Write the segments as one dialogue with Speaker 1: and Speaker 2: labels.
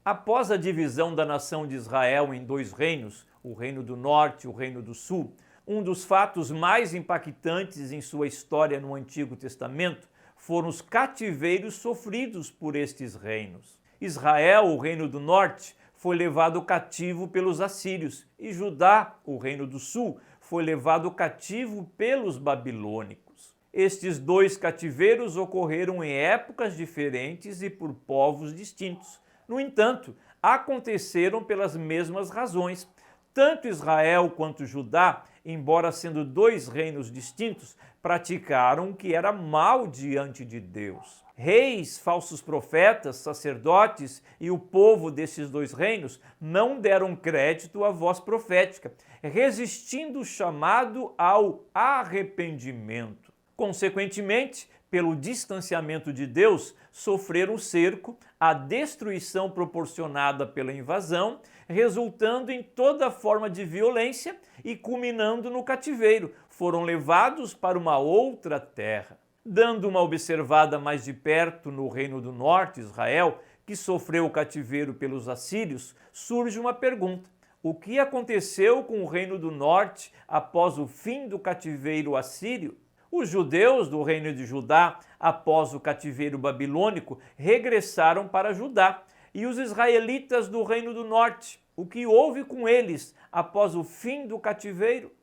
Speaker 1: Após a divisão da nação de Israel em dois reinos, o Reino do Norte e o Reino do Sul, um dos fatos mais impactantes em sua história no Antigo Testamento foram os cativeiros sofridos por estes reinos. Israel, o Reino do Norte, foi levado cativo pelos assírios e Judá, o Reino do Sul, foi levado cativo pelos babilônicos. Estes dois cativeiros ocorreram em épocas diferentes e por povos distintos. No entanto, aconteceram pelas mesmas razões. Tanto Israel quanto Judá, embora sendo dois reinos distintos, praticaram o que era mal diante de Deus. Reis, falsos profetas, sacerdotes e o povo desses dois reinos não deram crédito à voz profética, resistindo o chamado ao arrependimento. Consequentemente, pelo distanciamento de Deus, sofreram o cerco, a destruição proporcionada pela invasão, resultando em toda forma de violência e culminando no cativeiro. Foram levados para uma outra terra. Dando uma observada mais de perto no Reino do Norte, Israel, que sofreu o cativeiro pelos assírios, surge uma pergunta. O que aconteceu com o Reino do Norte após o fim do cativeiro assírio? Os judeus do reino de Judá, após o cativeiro babilônico, regressaram para Judá. E os israelitas do reino do norte, o que houve com eles após o fim do cativeiro?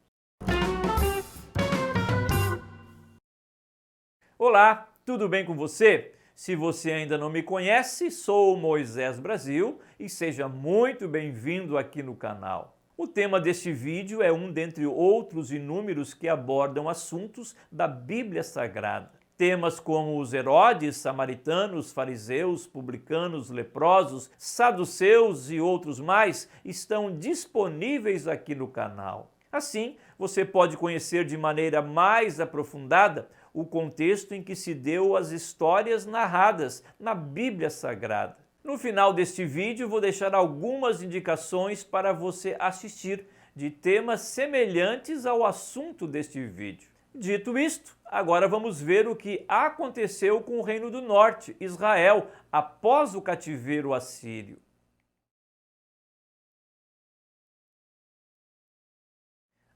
Speaker 1: Olá, tudo bem com você? Se você ainda não me conhece, sou Moisés Brasil e seja muito bem-vindo aqui no canal. O tema deste vídeo é um dentre outros inúmeros que abordam assuntos da Bíblia Sagrada. Temas como os Herodes, samaritanos, fariseus, publicanos, leprosos, saduceus e outros mais estão disponíveis aqui no canal. Assim, você pode conhecer de maneira mais aprofundada o contexto em que se deu as histórias narradas na Bíblia Sagrada. No final deste vídeo, vou deixar algumas indicações para você assistir de temas semelhantes ao assunto deste vídeo. Dito isto, agora vamos ver o que aconteceu com o Reino do Norte, Israel, após o cativeiro assírio.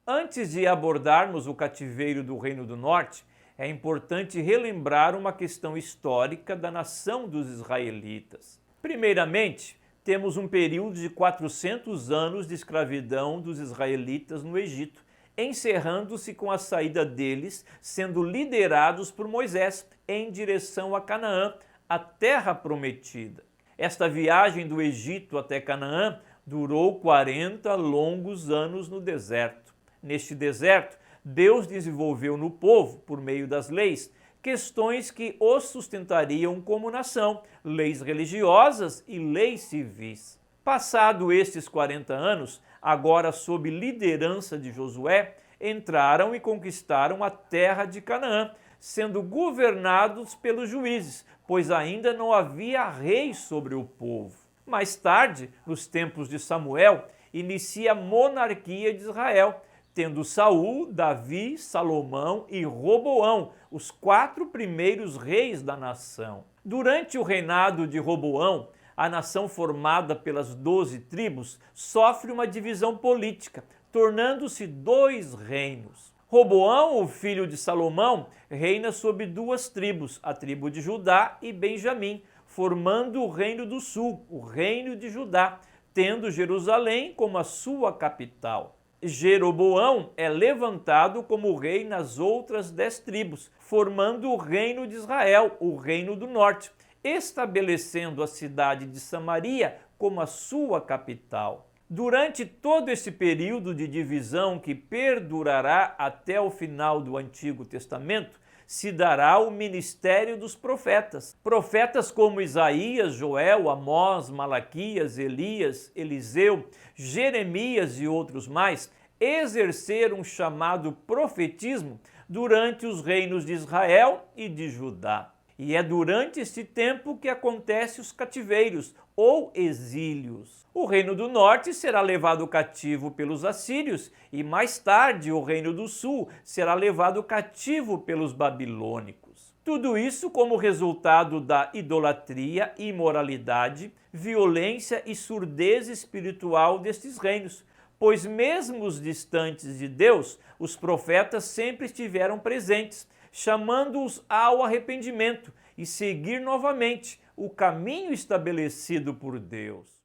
Speaker 1: Antes de abordarmos o cativeiro do Reino do Norte, é importante relembrar uma questão histórica da nação dos israelitas. Primeiramente, temos um período de 400 anos de escravidão dos israelitas no Egito, encerrando-se com a saída deles, sendo liderados por Moisés em direção a Canaã, a terra prometida. Esta viagem do Egito até Canaã durou 40 longos anos no deserto. Neste deserto, Deus desenvolveu no povo, por meio das leis, questões que os sustentariam como nação, leis religiosas e leis civis. Passado estes 40 anos, agora sob liderança de Josué, entraram e conquistaram a terra de Canaã, sendo governados pelos juízes, pois ainda não havia rei sobre o povo. Mais tarde, nos tempos de Samuel, inicia a monarquia de Israel, tendo Saul, Davi, Salomão e Roboão, os 4 primeiros reis da nação. Durante o reinado de Roboão, a nação formada pelas 12 tribos sofre uma divisão política, tornando-se 2 reinos. Roboão, o filho de Salomão, reina sobre 2 tribos, a tribo de Judá e Benjamim, formando o Reino do Sul, o Reino de Judá, tendo Jerusalém como a sua capital. Jeroboão é levantado como rei nas outras 10 tribos, formando o reino de Israel, o reino do norte, estabelecendo a cidade de Samaria como a sua capital. Durante todo esse período de divisão que perdurará até o final do Antigo Testamento, se dará o ministério dos profetas. Profetas como Isaías, Joel, Amós, Malaquias, Elias, Eliseu, Jeremias e outros mais exerceram o chamado profetismo durante os reinos de Israel e de Judá. E é durante este tempo que acontecem os cativeiros ou exílios. O Reino do Norte será levado cativo pelos assírios e mais tarde o Reino do Sul será levado cativo pelos babilônicos. Tudo isso como resultado da idolatria, imoralidade, violência e surdez espiritual destes reinos, pois mesmo os distantes de Deus, os profetas sempre estiveram presentes, chamando-os ao arrependimento e seguir novamente o caminho estabelecido por Deus.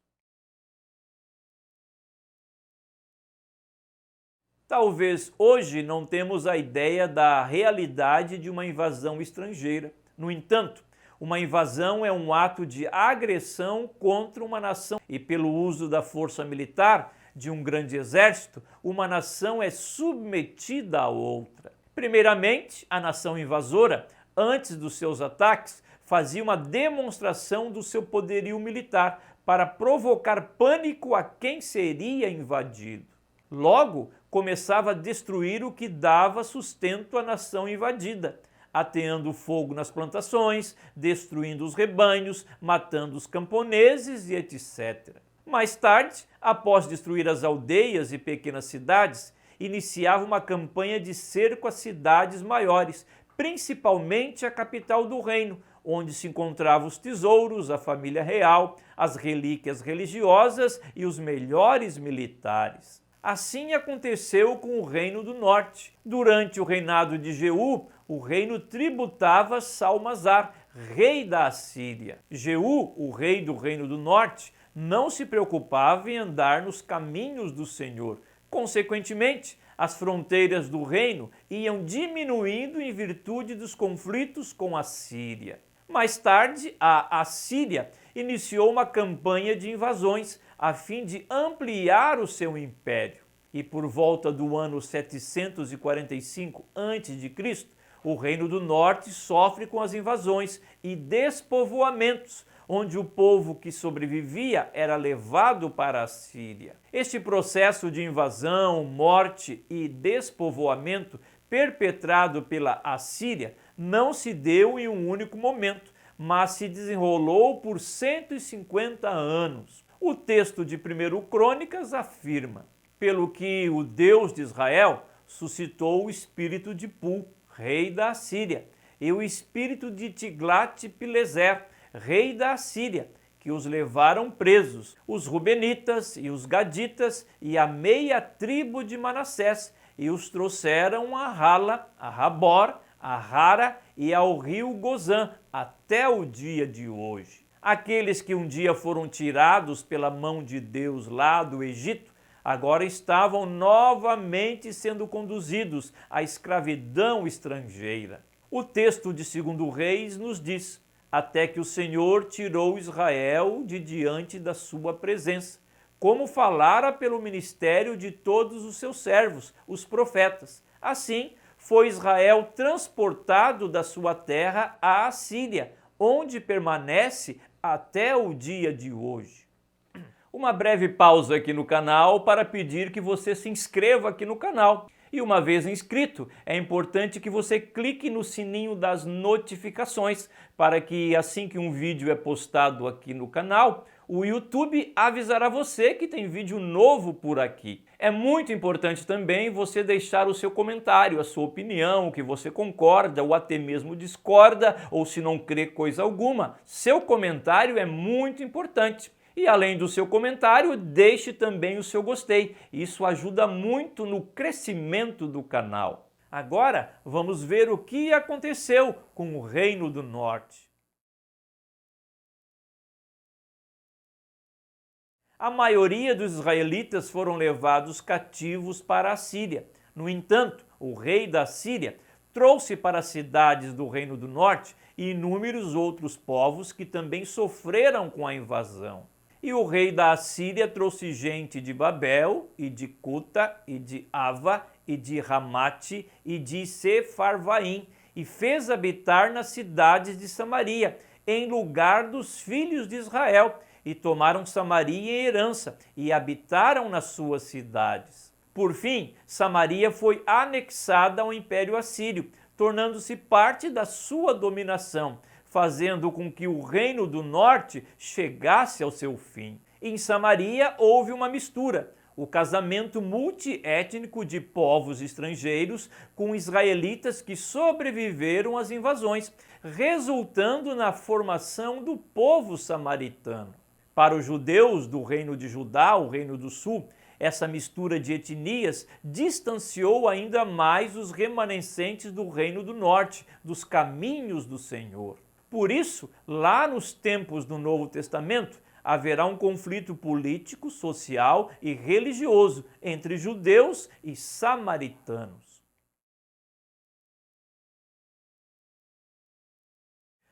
Speaker 1: Talvez hoje não temos a ideia da realidade de uma invasão estrangeira. No entanto, uma invasão é um ato de agressão contra uma nação e, pelo uso da força militar de um grande exército, uma nação é submetida a outra. Primeiramente, a nação invasora, antes dos seus ataques, fazia uma demonstração do seu poderio militar para provocar pânico a quem seria invadido. Logo, começava a destruir o que dava sustento à nação invadida, ateando fogo nas plantações, destruindo os rebanhos, matando os camponeses e etc. Mais tarde, após destruir as aldeias e pequenas cidades, iniciava uma campanha de cerco às cidades maiores, principalmente a capital do reino, onde se encontravam os tesouros, a família real, as relíquias religiosas e os melhores militares. Assim aconteceu com o Reino do Norte. Durante o reinado de Jeú, o reino tributava Salmanasar, rei da Assíria. Jeú, o rei do Reino do Norte, não se preocupava em andar nos caminhos do Senhor. Consequentemente, as fronteiras do reino iam diminuindo em virtude dos conflitos com a Síria. Mais tarde, a Assíria iniciou uma campanha de invasões a fim de ampliar o seu império. E por volta do ano 745 a.C., o Reino do Norte sofre com as invasões e despovoamentos, onde o povo que sobrevivia era levado para a Síria. Este processo de invasão, morte e despovoamento perpetrado pela Assíria não se deu em um único momento, mas se desenrolou por 150 anos. O texto de 1 Crônicas afirma: pelo que o Deus de Israel suscitou o espírito de Pul, rei da Assíria, e o espírito de Tiglat-Pileser, rei da Assíria, que os levaram presos, os Rubenitas e os Gaditas e a meia tribo de Manassés, e os trouxeram a Hala, a Rabor, a Hara e ao rio Gozã, até o dia de hoje. Aqueles que um dia foram tirados pela mão de Deus lá do Egito, agora estavam novamente sendo conduzidos à escravidão estrangeira. O texto de 2 Reis nos diz: até que o Senhor tirou Israel de diante da sua presença, como falara pelo ministério de todos os seus servos, os profetas. Assim, foi Israel transportado da sua terra à Assíria, onde permanece até o dia de hoje. Uma breve pausa aqui no canal para pedir que você se inscreva aqui no canal. E uma vez inscrito, é importante que você clique no sininho das notificações para que assim que um vídeo é postado aqui no canal, o YouTube avisará você que tem vídeo novo por aqui. É muito importante também você deixar o seu comentário, a sua opinião, o que você concorda ou até mesmo discorda, ou se não crê coisa alguma. Seu comentário é muito importante. E além do seu comentário, deixe também o seu gostei. Isso ajuda muito no crescimento do canal. Agora, vamos ver o que aconteceu com o Reino do Norte. A maioria dos israelitas foram levados cativos para a Síria. No entanto, o rei da Síria trouxe para as cidades do Reino do Norte inúmeros outros povos que também sofreram com a invasão. E o rei da Assíria trouxe gente de Babel, e de Cuta, e de Ava, e de Ramate, e de Sefarvaim, e fez habitar nas cidades de Samaria, em lugar dos filhos de Israel, e tomaram Samaria em herança, e habitaram nas suas cidades. Por fim, Samaria foi anexada ao Império Assírio, tornando-se parte da sua dominação, fazendo com que o Reino do Norte chegasse ao seu fim. Em Samaria houve uma mistura. o casamento multiétnico de povos estrangeiros com israelitas que sobreviveram às invasões, resultando na formação do povo samaritano. Para os judeus do Reino de Judá, o Reino do Sul, essa mistura de etnias distanciou ainda mais os remanescentes do Reino do Norte, dos caminhos do Senhor. Por isso, lá nos tempos do Novo Testamento, haverá um conflito político, social e religioso entre judeus e samaritanos.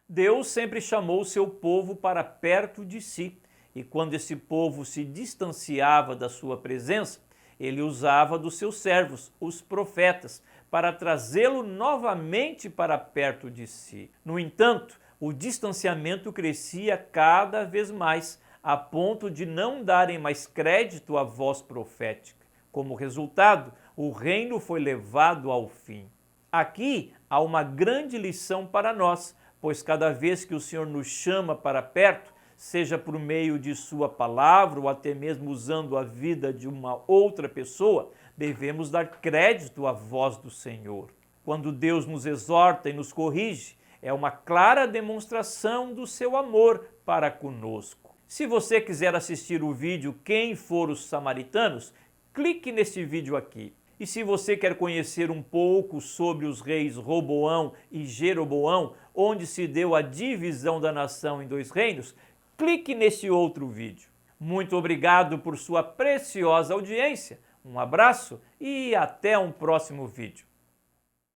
Speaker 1: Deus sempre chamou seu povo para perto de si, e quando esse povo se distanciava da sua presença, ele usava dos seus servos, os profetas, para trazê-lo novamente para perto de si. No entanto, o distanciamento crescia cada vez mais, a ponto de não darem mais crédito à voz profética. Como resultado, o reino foi levado ao fim. Aqui há uma grande lição para nós, pois cada vez que o Senhor nos chama para perto, seja por meio de sua palavra ou até mesmo usando a vida de uma outra pessoa, devemos dar crédito à voz do Senhor. Quando Deus nos exorta e nos corrige, é uma clara demonstração do seu amor para conosco. Se você quiser assistir o vídeo Quem Foram os Samaritanos, clique neste vídeo aqui. E se você quer conhecer um pouco sobre os reis Roboão e Jeroboão, onde se deu a divisão da nação em 2 reinos, clique neste outro vídeo. Muito obrigado por sua preciosa audiência, um abraço e até um próximo vídeo.